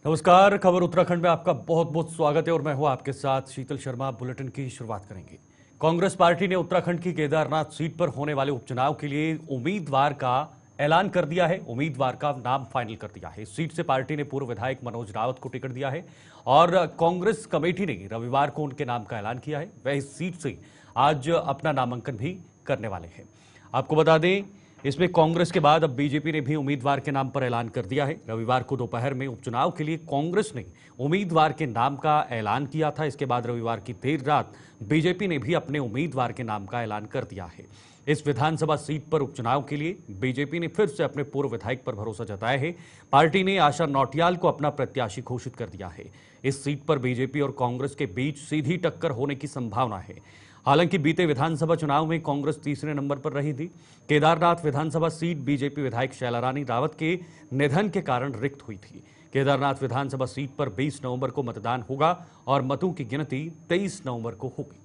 नमस्कार। खबर उत्तराखंड में आपका बहुत बहुत स्वागत है और मैं हूं आपके साथ शीतल शर्मा। बुलेटिन की शुरुआत करेंगे। कांग्रेस पार्टी ने उत्तराखंड की केदारनाथ सीट पर होने वाले उपचुनाव के लिए उम्मीदवार का ऐलान कर दिया है। उम्मीदवार का नाम फाइनल कर दिया है। इस सीट से पार्टी ने पूर्व विधायक मनोज रावत को टिकट दिया है और कांग्रेस कमेटी ने रविवार को उनके नाम का ऐलान किया है। वह इस सीट से आज अपना नामांकन भी करने वाले हैं। आपको बता दें, इसमें कांग्रेस के बाद अब बीजेपी ने भी उम्मीदवार के नाम पर ऐलान कर दिया है। रविवार को दोपहर में उपचुनाव के लिए कांग्रेस ने उम्मीदवार के नाम का ऐलान किया था। इसके बाद रविवार की देर रात बीजेपी ने भी अपने उम्मीदवार के नाम का ऐलान कर दिया है। इस विधानसभा सीट पर उपचुनाव के लिए बीजेपी ने फिर से अपने पूर्व विधायक पर भरोसा जताया है। पार्टी ने आशा नौटियाल को अपना प्रत्याशी घोषित कर दिया है। इस सीट पर बीजेपी और कांग्रेस के बीच सीधी टक्कर होने की संभावना है। हालांकि बीते विधानसभा चुनाव में कांग्रेस तीसरे नंबर पर रही थी। केदारनाथ विधानसभा सीट बीजेपी विधायक शैलारानी रावत के निधन के कारण रिक्त हुई थी। केदारनाथ विधानसभा सीट पर 20 नवंबर को मतदान होगा और मतों की गिनती 23 नवंबर को होगी।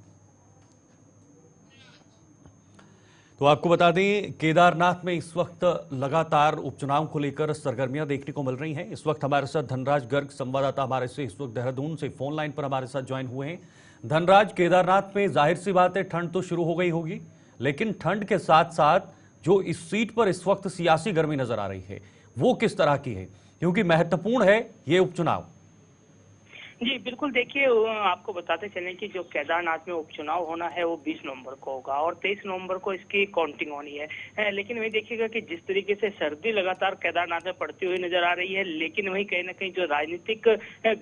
तो आपको बता दें, केदारनाथ में इस वक्त लगातार उपचुनाव को लेकर सरगर्मियां देखने को मिल रही हैं। इस वक्त हमारे साथ धनराज गर्ग संवाददाता हमारे से इस वक्त देहरादून से फोन लाइन पर हमारे साथ ज्वाइन हुए हैं। धनराज, केदारनाथ में जाहिर सी बात है ठंड तो शुरू हो गई होगी, लेकिन ठंड के साथ साथ जो इस सीट पर इस वक्त सियासी गर्मी नजर आ रही है वो किस तरह की है, क्योंकि महत्वपूर्ण है ये उपचुनाव। जी बिल्कुल, देखिए आपको बताते चलें कि जो केदारनाथ में उपचुनाव होना है वो 20 नवंबर को होगा और 23 नवंबर को इसकी काउंटिंग होनी है। लेकिन वही देखिएगा कि जिस तरीके से सर्दी लगातार केदारनाथ में पड़ती हुई नजर आ रही है, लेकिन वही कहीं ना कहीं जो राजनीतिक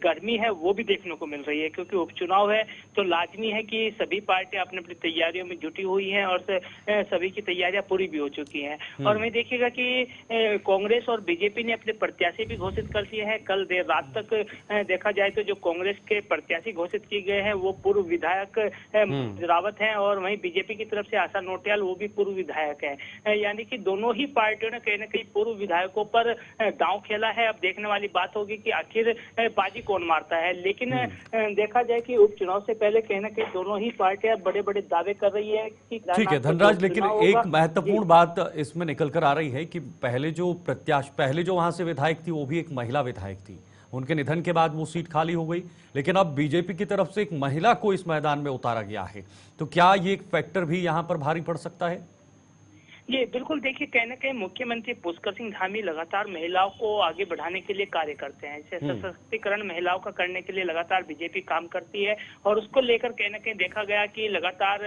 गर्मी है वो भी देखने को मिल रही है, क्योंकि उपचुनाव है तो लाजमी है कि सभी पार्टियां अपनी अपनी तैयारियों में जुटी हुई हैं और सभी की तैयारियां पूरी भी हो चुकी हैं। और वही देखिएगा कि कांग्रेस और बीजेपी ने अपने प्रत्याशी भी घोषित कर दिए हैं। कल देर रात तक देखा जाए तो जो कांग्रेस के प्रत्याशी घोषित किए गए हैं वो पूर्व विधायक रावत हैं और वहीं बीजेपी की तरफ से आशा नौटियाल वो भी पूर्व विधायक हैं। यानी कि दोनों ही पार्टियों ने कहीं ना कहीं पूर्व विधायकों पर दांव खेला है। अब देखने वाली बात होगी कि आखिर बाजी कौन मारता है। लेकिन देखा जाए कि उपचुनाव से पहले कहीं ना कहीं दोनों ही पार्टियां बड़े बड़े दावे कर रही है कि ठीक है धनराज, लेकिन एक महत्वपूर्ण बात इसमें निकल कर आ रही है कि पहले जो वहां से विधायक थी वो भी एक महिला विधायक थी। उनके निधन के बाद वो सीट खाली हो गई, लेकिन अब बीजेपी की तरफ से एक महिला को इस मैदान में उतारा गया है। तो क्या ये एक फैक्टर भी यहां पर भारी पड़ सकता है? जी बिल्कुल, देखिए कहीं ना कहीं मुख्यमंत्री पुष्कर सिंह धामी लगातार महिलाओं को आगे बढ़ाने के लिए कार्य करते हैं। सशक्तिकरण महिलाओं का करने के लिए लगातार बीजेपी काम करती है और उसको लेकर कहीं ना कहीं देखा गया कि लगातार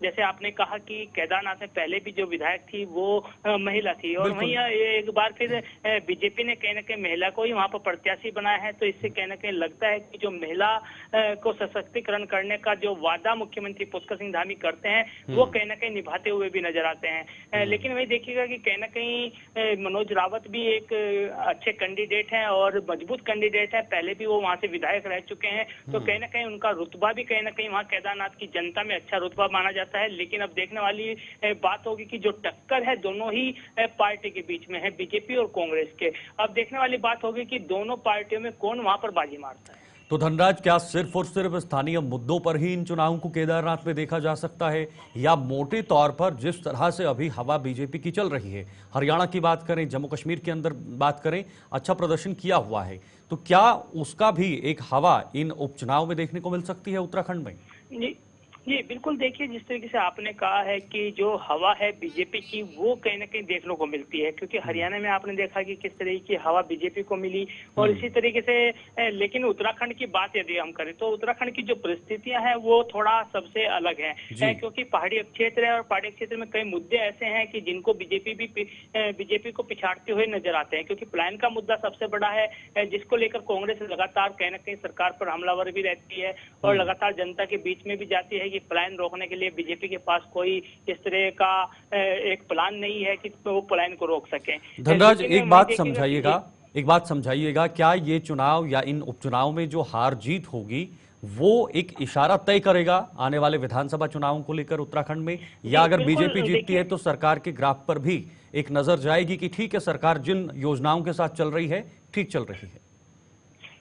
जैसे आपने कहा कि केदारनाथ में पहले भी जो विधायक थी वो महिला थी और वहीं एक बार फिर बीजेपी ने कहीं ना कहीं महिला को ही वहां पर प्रत्याशी बनाया है। तो इससे कहीं ना कहीं लगता है कि जो महिला को सशक्तिकरण करने का जो वादा मुख्यमंत्री पुष्कर सिंह धामी करते हैं वो कहीं ना कहीं निभाते हुए भी नजर आते हैं। लेकिन वही देखिएगा कि कहीं ना कहीं मनोज रावत भी एक अच्छे कैंडिडेट हैं और मजबूत कैंडिडेट है। पहले भी वो वहां से विधायक रह चुके हैं, तो कहीं ना कहीं उनका रुतबा भी कहीं ना कहीं वहां केदारनाथ की जनता में अच्छा रुतबा माना जाता है। लेकिन अब देखने वाली बात होगी कि जो टक्कर है दोनों ही पार्टी के बीच में है, बीजेपी और कांग्रेस के। अब देखने वाली बात होगी कि दोनों पार्टियों में कौन वहां पर बाजी मारता है। तो धनराज, क्या सिर्फ और सिर्फ स्थानीय मुद्दों पर ही इन चुनावों को केदारनाथ में देखा जा सकता है, या मोटे तौर पर जिस तरह से अभी हवा बीजेपी की चल रही है, हरियाणा की बात करें, जम्मू कश्मीर के अंदर बात करें, अच्छा प्रदर्शन किया हुआ है, तो क्या उसका भी एक हवा इन उपचुनाव में देखने को मिल सकती है उत्तराखंड में? जी बिल्कुल, देखिए जिस तरीके से आपने कहा है कि जो हवा है बीजेपी की वो कहीं ना कहीं देखने को मिलती है, क्योंकि हरियाणा में आपने देखा कि किस तरह की हवा बीजेपी को मिली और इसी तरीके से लेकिन उत्तराखंड की बात यदि हम करें तो उत्तराखंड की जो परिस्थितियां हैं वो थोड़ा सबसे अलग है, क्योंकि पहाड़ी क्षेत्र है और पहाड़ी क्षेत्र में कई मुद्दे ऐसे हैं कि जिनको बीजेपी को पिछाड़ते हुए नजर आते हैं। क्योंकि प्लान का मुद्दा सबसे बड़ा है, जिसको लेकर कांग्रेस लगातार कहीं ना कहीं सरकार पर हमलावर भी रहती है और लगातार जनता के बीच में भी जाती है कि प्लान रोकने के लिए बीजेपी के पास कोई इस तरह का एक प्लान नहीं है कि वो प्लान को रोक सके। धनराज, एक बात समझाइएगा, क्या ये चुनाव या इन उपचुनाव में जो हार जीत होगी वो एक इशारा तय करेगा आने वाले विधानसभा चुनावों को लेकर उत्तराखंड में, या अगर बीजेपी जीतती है तो सरकार के ग्राफ पर भी एक नजर जाएगी कि ठीक है, सरकार जिन योजनाओं के साथ चल रही है ठीक चल रही है?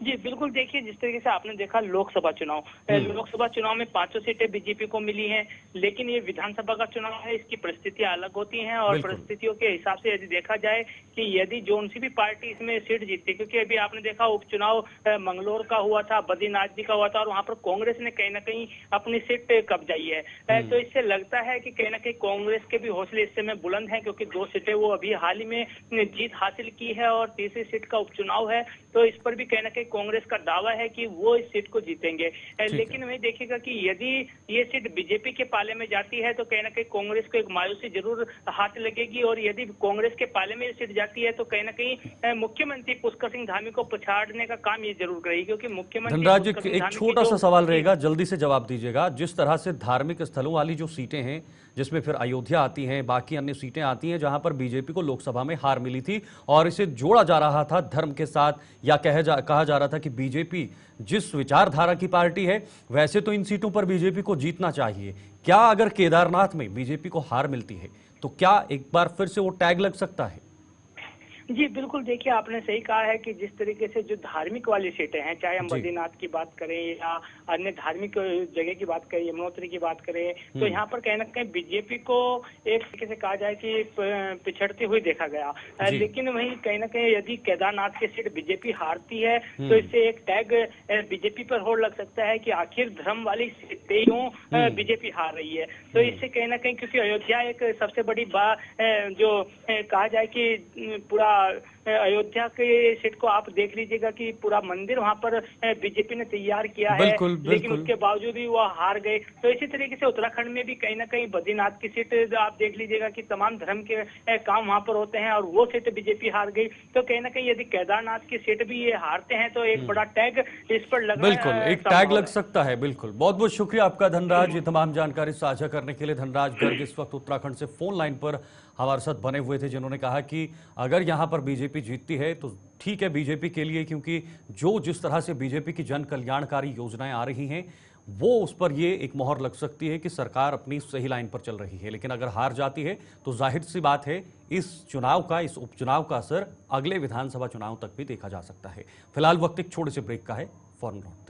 जी बिल्कुल, देखिए जिस तरीके से आपने देखा लोकसभा चुनाव, लोकसभा चुनाव में 500 सीटें बीजेपी को मिली हैं, लेकिन ये विधानसभा का चुनाव है, इसकी परिस्थितियां अलग होती हैं और बिल्कुल। परिस्थितियों के हिसाब से यदि देखा जाए कि यदि जोन सी भी पार्टी इसमें सीट जीतती, क्योंकि अभी आपने देखा उपचुनाव मंगलौर का हुआ था, बद्रीनाथ जी का हुआ था और वहां पर कांग्रेस ने कहीं ना कहीं अपनी सीट कब्जाई है। तो इससे लगता है कि कहीं ना कहीं कांग्रेस के भी हौसले इस समय बुलंद हैं, क्योंकि 2 सीटें वो अभी हाल ही में जीत हासिल की है और तीसरी सीट का उपचुनाव है, तो इस पर भी कहीं ना कहीं कांग्रेस का दावा है कि वो इस सीट को जीतेंगे। लेकिन वही देखिएगा कि यदि ये सीट बीजेपी के पाले में जाती है तो कहीं ना कहीं कांग्रेस को एक मायूसी जरूर हाथ लगेगी, और यदि कांग्रेस के पाले में ये सीट जाती है तो कहीं ना कहीं मुख्यमंत्री पुष्कर सिंह धामी को पछाड़ने का काम ये जरूर करेगी, क्योंकि मुख्यमंत्री धनराज जी, पुष्कर सिंह एक धामी की छोटा सा जो सवाल रहेगा, जल्दी से जवाब दीजिएगा। जिस तरह से धार्मिक स्थलों वाली जो सीटें हैं, जिसमें फिर अयोध्या आती हैं, बाकी अन्य सीटें आती हैं जहां पर बीजेपी को लोकसभा में हार मिली थी और इसे जोड़ा जा रहा था धर्म के साथ, या कहा जा रहा था कि बीजेपी जिस विचारधारा की पार्टी है वैसे तो इन सीटों पर बीजेपी को जीतना चाहिए। क्या अगर केदारनाथ में बीजेपी को हार मिलती है तो क्या एक बार फिर से वो टैग लग सकता है? जी बिल्कुल, देखिए आपने सही कहा है कि जिस तरीके से जो धार्मिक वाली सीटें हैं, चाहे हम जी। बद्रीनाथ की बात करें या अन्य धार्मिक जगह की बात करें, यमुनोत्री की बात करें, तो यहाँ पर कहीं ना कहीं बीजेपी को एक तरीके से कहा जाए कि पिछड़ती हुई देखा गया। लेकिन वहीं कहीं ना कहीं यदि केदारनाथ की सीट बीजेपी हारती है तो इससे एक टैग बीजेपी पर हो लग सकता है कि आखिर धर्म वाली सीटें यूं बीजेपी हार रही है। तो इससे कहीं ना कहीं, क्योंकि अयोध्या एक सबसे बड़ी जो कहा जाए कि पूरा अयोध्या के सीट को आप देख लीजिएगा कि पूरा मंदिर वहां पर बीजेपी ने तैयार किया है, लेकिन उसके बावजूद भी वो हार गए। तो इसी तरीके से उत्तराखंड में भी कहीं ना कहीं बद्रीनाथ की सीट आप देख लीजिएगा कि तमाम धर्म के काम वहां पर होते हैं और वो सीट बीजेपी हार गई। तो कहीं ना कहीं यदि केदारनाथ की सीट भी ये हारते हैं तो एक बड़ा टैग इस पर लगना बिल्कुल एक टैग लग सकता है। बिल्कुल, बहुत बहुत शुक्रिया आपका धनराज, ये तमाम जानकारी साझा करने के लिए। धनराज गर्ग इस वक्त उत्तराखंड से फोन लाइन पर हमारे साथ बने हुए थे, जिन्होंने कहा कि अगर यहाँ पर बीजेपी जीतती है तो ठीक है बीजेपी के लिए, क्योंकि जिस तरह से बीजेपी की जन कल्याणकारी योजनाएं आ रही हैं वो उस पर ये एक मोहर लग सकती है कि सरकार अपनी सही लाइन पर चल रही है। लेकिन अगर हार जाती है तो जाहिर सी बात है इस उपचुनाव का असर अगले विधानसभा चुनाव तक भी देखा जा सकता है। फिलहाल वक्त एक छोटे से ब्रेक का है, फौरन लौटते हैं।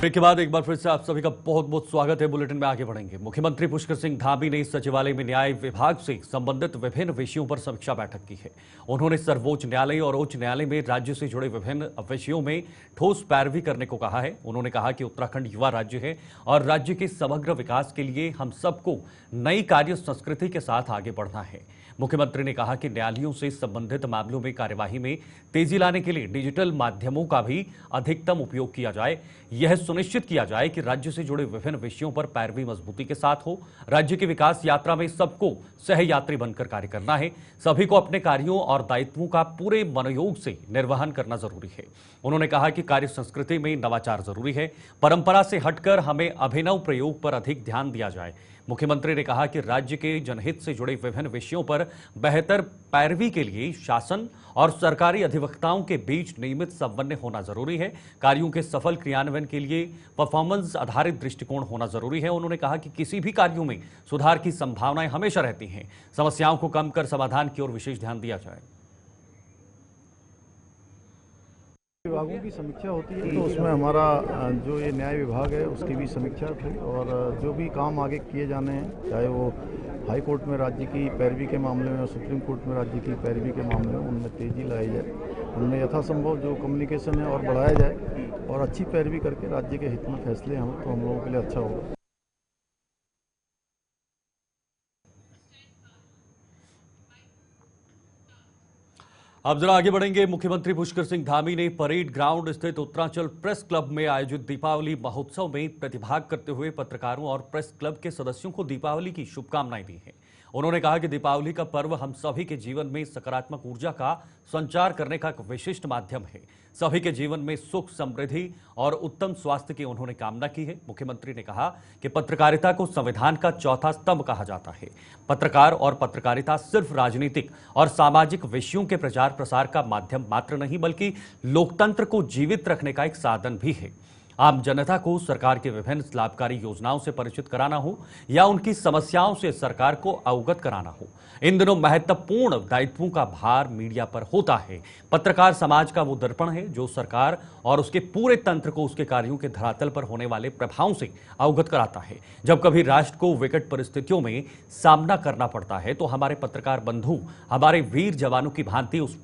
ब्रेक के बाद एक बार फिर से आप सभी का बहुत बहुत स्वागत है। बुलेटिन में आगे बढ़ेंगे। मुख्यमंत्री पुष्कर सिंह धामी ने सचिवालय में न्याय विभाग से संबंधित विभिन्न विषयों पर समीक्षा बैठक की है। उन्होंने सर्वोच्च न्यायालय और उच्च न्यायालय में राज्य से जुड़े विभिन्न विषयों में ठोस पैरवी करने को कहा है। उन्होंने कहा कि उत्तराखंड युवा राज्य है और राज्य के समग्र विकास के लिए हम सबको नई कार्य संस्कृति के साथ आगे बढ़ना है। मुख्यमंत्री ने कहा कि न्यायालयों से संबंधित मामलों में कार्यवाही में तेजी लाने के लिए डिजिटल माध्यमों का भी अधिकतम उपयोग किया जाए। यह सुनिश्चित किया जाए कि राज्य से जुड़े विभिन्न विषयों पर पैरवी मजबूती के साथ हो। राज्य की विकास यात्रा में सबको सहयात्री बनकर कार्य करना है। सभी को अपने कार्यों और दायित्वों का पूरे मनोयोग से निर्वहन करना जरूरी है। उन्होंने कहा कि कार्य संस्कृति में नवाचार जरूरी है। परंपरा से हटकर हमें अभिनव प्रयोग पर अधिक ध्यान दिया जाए। मुख्यमंत्री ने कहा कि राज्य के जनहित से जुड़े विभिन्न विषयों पर बेहतर पैरवी के लिए शासन और सरकारी अधिवक्ताओं के बीच नियमित समन्वय होना जरूरी है। कार्यों के सफल क्रियान्वयन के लिए परफॉर्मेंस आधारित दृष्टिकोण होना जरूरी है। उन्होंने कहा कि किसी भी कार्यों में सुधार की संभावनाएं हमेशा रहती हैं। समस्याओं को कम कर समाधान की ओर विशेष ध्यान दिया जाए। विभागों की समीक्षा होती है तो उसमें हमारा जो ये न्याय विभाग है उसकी भी समीक्षा थी और जो भी काम आगे किए जाने हैं, चाहे वो हाई कोर्ट में राज्य की पैरवी के मामले में और सुप्रीम कोर्ट में राज्य की पैरवी के मामले में, उनमें तेजी लाई जाए, उनमें यथासंभव जो कम्युनिकेशन है और बढ़ाया जाए और अच्छी पैरवी करके राज्य के हित में फैसले हम तो हम लोगों के लिए अच्छा होगा। अब जरा आगे बढ़ेंगे। मुख्यमंत्री पुष्कर सिंह धामी ने परेड ग्राउंड स्थित उत्तरांचल प्रेस क्लब में आयोजित दीपावली महोत्सव में प्रतिभाग करते हुए पत्रकारों और प्रेस क्लब के सदस्यों को दीपावली की शुभकामनाएं दी हैं। उन्होंने कहा कि दीपावली का पर्व हम सभी के जीवन में सकारात्मक ऊर्जा का संचार करने का एक विशिष्ट माध्यम है। सभी के जीवन में सुख, समृद्धि और उत्तम स्वास्थ्य की उन्होंने कामना की है। मुख्यमंत्री ने कहा कि पत्रकारिता को संविधान का चौथा स्तंभ कहा जाता है। पत्रकार और पत्रकारिता सिर्फ राजनीतिक और सामाजिक विषयों के प्रचार प्रसार का माध्यम मात्र नहीं, बल्कि लोकतंत्र को जीवित रखने का एक साधन भी है। आम जनता को सरकार की विभिन्न लाभकारी योजनाओं से परिचित कराना हो या उनकी समस्याओं से सरकार को अवगत कराना हो, इन दिनों महत्वपूर्ण दायित्वों का भार मीडिया पर होता है। पत्रकार समाज का वो दर्पण है जो सरकार और उसके पूरे तंत्र को उसके कार्यों के धरातल पर होने वाले प्रभावों से अवगत कराता है। जब कभी राष्ट्र को विकट परिस्थितियों में सामना करना पड़ता है तो हमारे पत्रकार बंधु हमारे वीर जवानों की भांति उस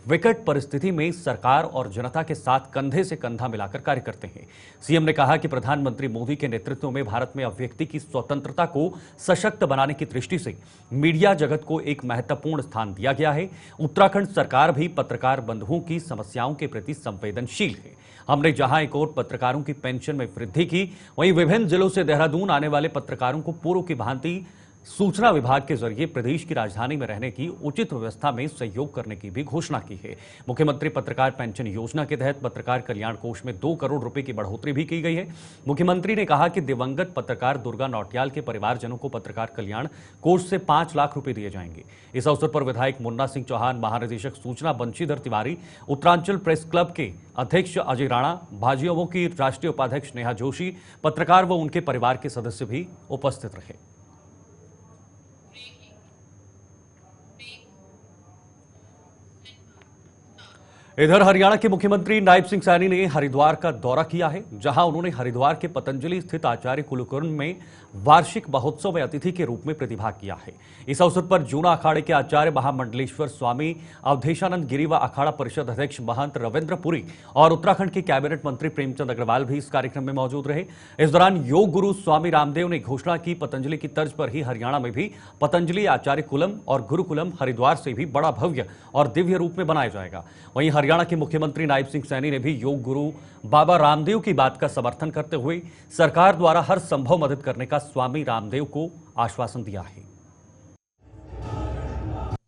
विकट परिस्थिति में सरकार और जनता के साथ कंधे से कंधा मिलाकर कार्य करते हैं। सीएम ने कहा कि प्रधानमंत्री मोदी के नेतृत्व में भारत में अभिव्यक्ति की स्वतंत्रता को सशक्त बनाने की दृष्टि से मीडिया जगत को एक महत्वपूर्ण स्थान दिया गया है। उत्तराखंड सरकार भी पत्रकार बंधुओं की समस्याओं के प्रति संवेदनशील है। हमने जहां एक ओर पत्रकारों की पेंशन में वृद्धि की, वहीं विभिन्न जिलों से देहरादून आने वाले पत्रकारों को पूर्व की भांति सूचना विभाग के जरिए प्रदेश की राजधानी में रहने की उचित व्यवस्था में सहयोग करने की भी घोषणा की है। मुख्यमंत्री पत्रकार पेंशन योजना के तहत पत्रकार कल्याण कोष में 2 करोड़ रुपए की बढ़ोतरी भी की गई है। मुख्यमंत्री ने कहा कि दिवंगत पत्रकार दुर्गा नौटियाल के परिवारजनों को पत्रकार कल्याण कोष से 5 लाख रुपए दिए जाएंगे। इस अवसर पर विधायक मुन्ना सिंह चौहान, महानिदेशक सूचना बंशीधर तिवारी, उत्तरांचल प्रेस क्लब के अध्यक्ष अजय राणा, भाजयुमो की राष्ट्रीय उपाध्यक्ष नेहा जोशी, पत्रकार व उनके परिवार के सदस्य भी उपस्थित रहे। इधर हरियाणा के मुख्यमंत्री नायब सिंह सैनी ने हरिद्वार का दौरा किया है, जहां उन्होंने हरिद्वार के पतंजलि स्थित आचार्य कुलकर्णी में वार्षिक महोत्सव में अतिथि के रूप में प्रतिभाग किया है। इस अवसर पर जूना अखाड़े के आचार्य महामंडलेश्वर स्वामी अवधेशानंद गिरी व अखाड़ा परिषद अध्यक्ष महंत रविंद्र पुरी और उत्तराखंड के कैबिनेट मंत्री प्रेमचंद अग्रवाल भी इस कार्यक्रम में मौजूद रहे। इस दौरान योग गुरु स्वामी रामदेव ने घोषणा की पतंजलि की तर्ज पर ही हरियाणा में भी पतंजलि आचार्य कुलम और गुरुकुलम हरिद्वार से भी बड़ा भव्य और दिव्य रूप में बनाया जाएगा। वहीं हरियाणा के मुख्यमंत्री नायब सिंह सैनी ने भी योग गुरु बाबा रामदेव की बात का समर्थन करते हुए सरकार द्वारा हर संभव मदद करने का स्वामी रामदेव को आश्वासन दिया है।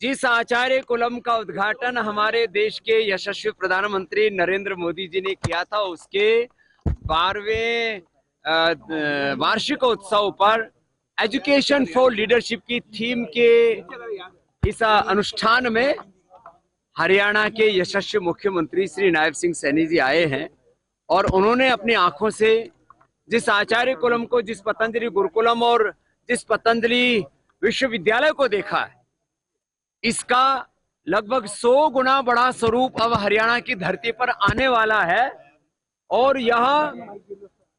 जिस आचार्य कुलम का उद्घाटन हमारे देश के यशस्वी प्रधानमंत्री नरेंद्र मोदी जी ने किया था, उसके 12वें वार्षिक उत्सव पर एजुकेशन फॉर लीडरशिप की थीम के इस अनुष्ठान में हरियाणा के यशस्वी मुख्यमंत्री श्री नायब सिंह सैनी जी आए हैं और उन्होंने अपनी आंखों से जिस आचार्य कुलम को, जिस पतंजलि गुरुकुलम और जिस पतंजलि विश्वविद्यालय को देखा है, इसका लगभग 100 गुना बड़ा स्वरूप अब हरियाणा की धरती पर आने वाला है और यह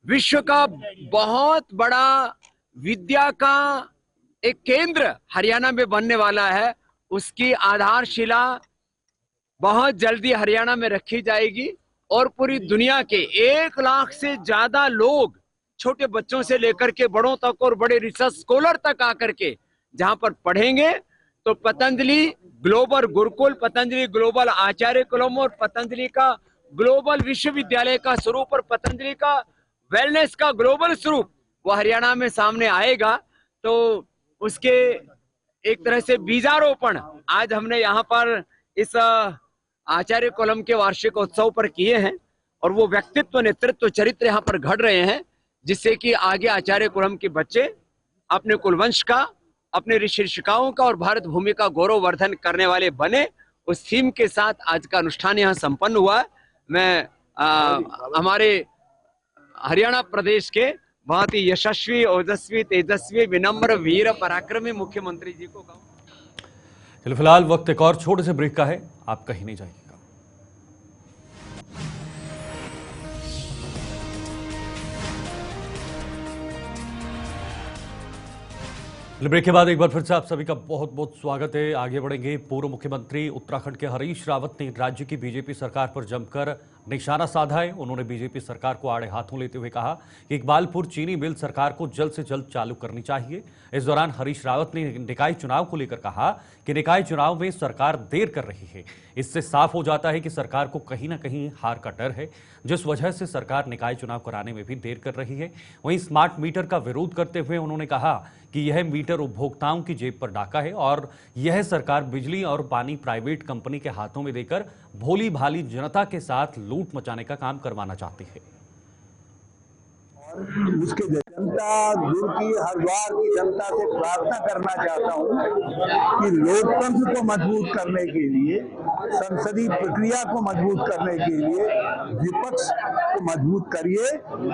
विश्व का बहुत बड़ा विद्या का एक केंद्र हरियाणा में बनने वाला है। उसकी आधारशिला बहुत जल्दी हरियाणा में रखी जाएगी और पूरी दुनिया के 1 लाख से ज्यादा लोग, छोटे बच्चों से लेकर के बड़ों तक और बड़े रिसर्च स्कॉलर तक आकर के जहां पर पढ़ेंगे तो पतंजलि ग्लोबल गुरुकुल, पतंजलि ग्लोबल आचार्य कुलम और पतंजलि का ग्लोबल विश्वविद्यालय का स्वरूप और पतंजलि का वेलनेस का ग्लोबल स्वरूप वो हरियाणा में सामने आएगा। तो उसके एक तरह से बीजारोपण आज हमने यहाँ पर इस आचार्य कुलम के वार्षिक उत्सव पर किए हैं और वो व्यक्तित्व, नेतृत्व, चरित्र यहाँ पर घड़ रहे हैं, जिससे कि आगे आचार्य कुलम के बच्चे अपने कुलवंश का, अपने ऋषि ऋषिकाओं का और भारत भूमि का गौरववर्धन करने वाले बने। उस थीम के साथ आज का अनुष्ठान यहाँ संपन्न हुआ है। मैं हमारे हरियाणा प्रदेश के बहुत ही यशस्वी, ओजस्वी, तेजस्वी, विनम्र, वीर, पराक्रमी मुख्यमंत्री जी को कहूँ। चलिए फिलहाल वक्त एक और छोटे से ब्रेक का है, आप कहीं नहीं जाइएगा। ब्रेक के बाद एक बार फिर से आप सभी का बहुत बहुत स्वागत है। आगे बढ़ेंगे। पूर्व मुख्यमंत्री उत्तराखंड के हरीश रावत ने राज्य की बीजेपी सरकार पर जमकर निशाना साधा है। उन्होंने बीजेपी सरकार को आड़े हाथों लेते हुए कहा कि इकबालपुर चीनी मिल सरकार को जल्द से जल्द चालू करनी चाहिए। इस दौरान हरीश रावत ने निकाय चुनाव को लेकर कहा कि निकाय चुनाव में सरकार देर कर रही है। इससे साफ हो जाता है कि सरकार को कहीं ना कहीं हार का डर है, जिस वजह से सरकार निकाय चुनाव कराने में भी देर कर रही है। वहीं स्मार्ट मीटर का विरोध करते हुए उन्होंने कहा कि यह मीटर उपभोक्ताओं की जेब पर डाका है और यह सरकार बिजली और पानी प्राइवेट कंपनी के हाथों में देकर भोली भाली जनता के साथ लूट मचाने का काम करवाना चाहती है। उसके जनता गुरु की हरिद्वार की जनता से प्रार्थना करना चाहता हूं कि लोकतंत्र को मजबूत करने के लिए, संसदीय प्रक्रिया को मजबूत करने के लिए विपक्ष को मजबूत करिए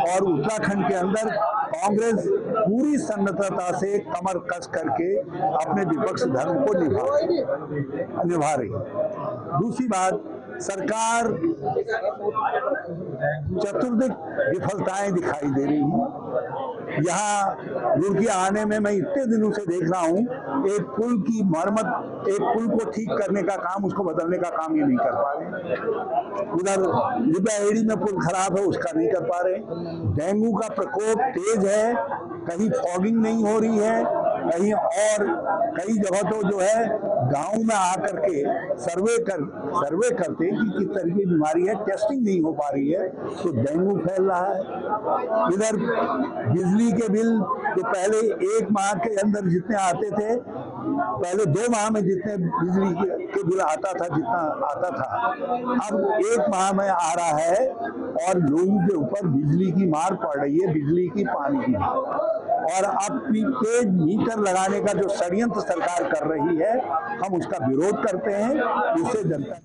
और उत्तराखंड के अंदर कांग्रेस पूरी सन्नद्धता से कमर कस करके अपने विपक्ष धर्म को निभा रही। दूसरी बात, सरकार चतुर्दिक विफलताएं दिखाई दे रही हैं। यहाँ रुड़की आने में मैं इतने दिनों से देख रहा हूँ, एक पुल की मरम्मत, एक पुल को ठीक करने का काम, उसको बदलने का काम ये नहीं कर पा रहे। उधर लिब्याहेड़ी में पुल खराब है, उसका नहीं कर पा रहे। डेंगू का प्रकोप तेज है, कहीं फॉगिंग नहीं हो रही है, कहीं और कई जगह तो जो है गांव में आकर के सर्वे करते हैं कि किस तरह की बीमारी है, टेस्टिंग नहीं हो पा रही है, तो डेंगू फैल रहा है। इधर बिजली के बिल तो पहले एक माह के अंदर जितने आते थे, पहले 2 माह में जितने बिजली के बिल आता था, जितना आता था, अब 1 माह में आ रहा है और लोगों के ऊपर बिजली की मार पड़ रही है, बिजली की, पानी की। और अब प्रीपेड मीटर लगाने का जो षड्यंत्र सरकार कर रही है, हम उसका विरोध करते हैं। इससे जनता।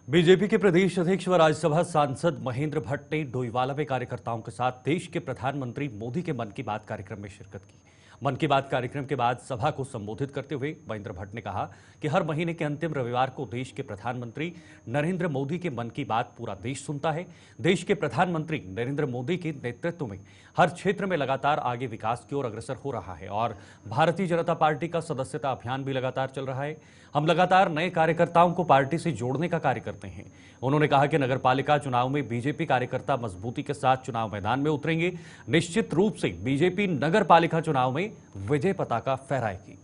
बीजेपी के प्रदेश अध्यक्ष व राज्यसभा सांसद महेंद्र भट्ट ने डोईवाला में कार्यकर्ताओं के साथ देश के प्रधानमंत्री मोदी के मन की बात कार्यक्रम में शिरकत की। मन की बात कार्यक्रम के बाद सभा को संबोधित करते हुए महेंद्र भट्ट ने कहा कि हर महीने के अंतिम रविवार को देश के प्रधानमंत्री नरेंद्र मोदी के मन की बात पूरा देश सुनता है। देश के प्रधानमंत्री नरेंद्र मोदी के नेतृत्व में हर क्षेत्र में लगातार आगे विकास की ओर अग्रसर हो रहा है और भारतीय जनता पार्टी का सदस्यता अभियान भी लगातार चल रहा है। हम लगातार नए कार्यकर्ताओं को पार्टी से जोड़ने का कार्य करते हैं। उन्होंने कहा कि नगरपालिका चुनाव में बीजेपी कार्यकर्ता मजबूती के साथ चुनाव मैदान में उतरेंगे। निश्चित रूप से बीजेपी नगरपालिका चुनाव में विजय पताका फहराएगी।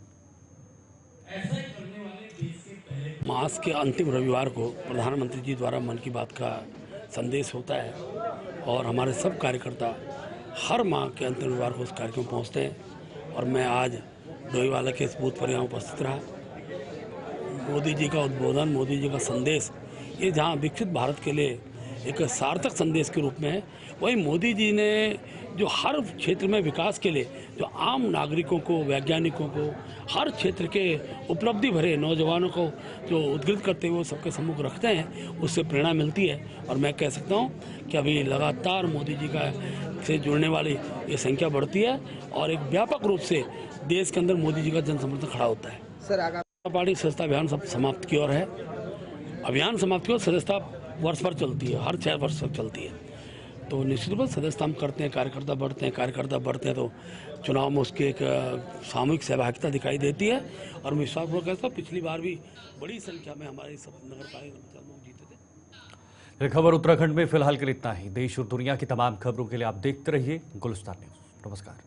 मास के अंतिम रविवार को प्रधानमंत्री जी द्वारा मन की बात का संदेश होता है और हमारे सब कार्यकर्ता हर माह के अंतिम रविवार को उस कार्यक्रम में पहुँचते हैं। और मैं आज डोईवाला के इस बूथ पर यहाँ उपस्थित रहा। मोदी जी का उद्बोधन, मोदी जी का संदेश, ये जहाँ विकसित भारत के लिए एक सार्थक संदेश के रूप में है, वही मोदी जी ने जो हर क्षेत्र में विकास के लिए जो आम नागरिकों को, वैज्ञानिकों को, हर क्षेत्र के उपलब्धि भरे नौजवानों को जो उद्गृत करते हुए सबके सम्मुख रखते हैं, उससे प्रेरणा मिलती है। और मैं कह सकता हूँ कि अभी लगातार मोदी जी का से जुड़ने वाली ये संख्या बढ़ती है और एक व्यापक रूप से देश के अंदर मोदी जी का जन समर्थन खड़ा होता है। सर, आगामी पार्टी सदस्यता अभियान सब समाप्त की ओर है। अभियान समाप्त की ओर, सदस्यता वर्ष भर चलती है, हर 6 वर्ष तक चलती है। तो निश्चित रूप से सदस्यता हम करते हैं, कार्यकर्ता बढ़ते हैं तो चुनाव में उसकी एक सामूहिक सहभागिता दिखाई देती है। और मैं विश्वासपूर्वक कहता हूँ, पिछली बार भी बड़ी संख्या में हमारे सब नगरपालिका जीते थे। ये खबर उत्तराखंड में फिलहाल के लिए इतना ही। देश और दुनिया की तमाम खबरों के लिए आप देखते रहिए गुलिस्तान न्यूज। नमस्कार।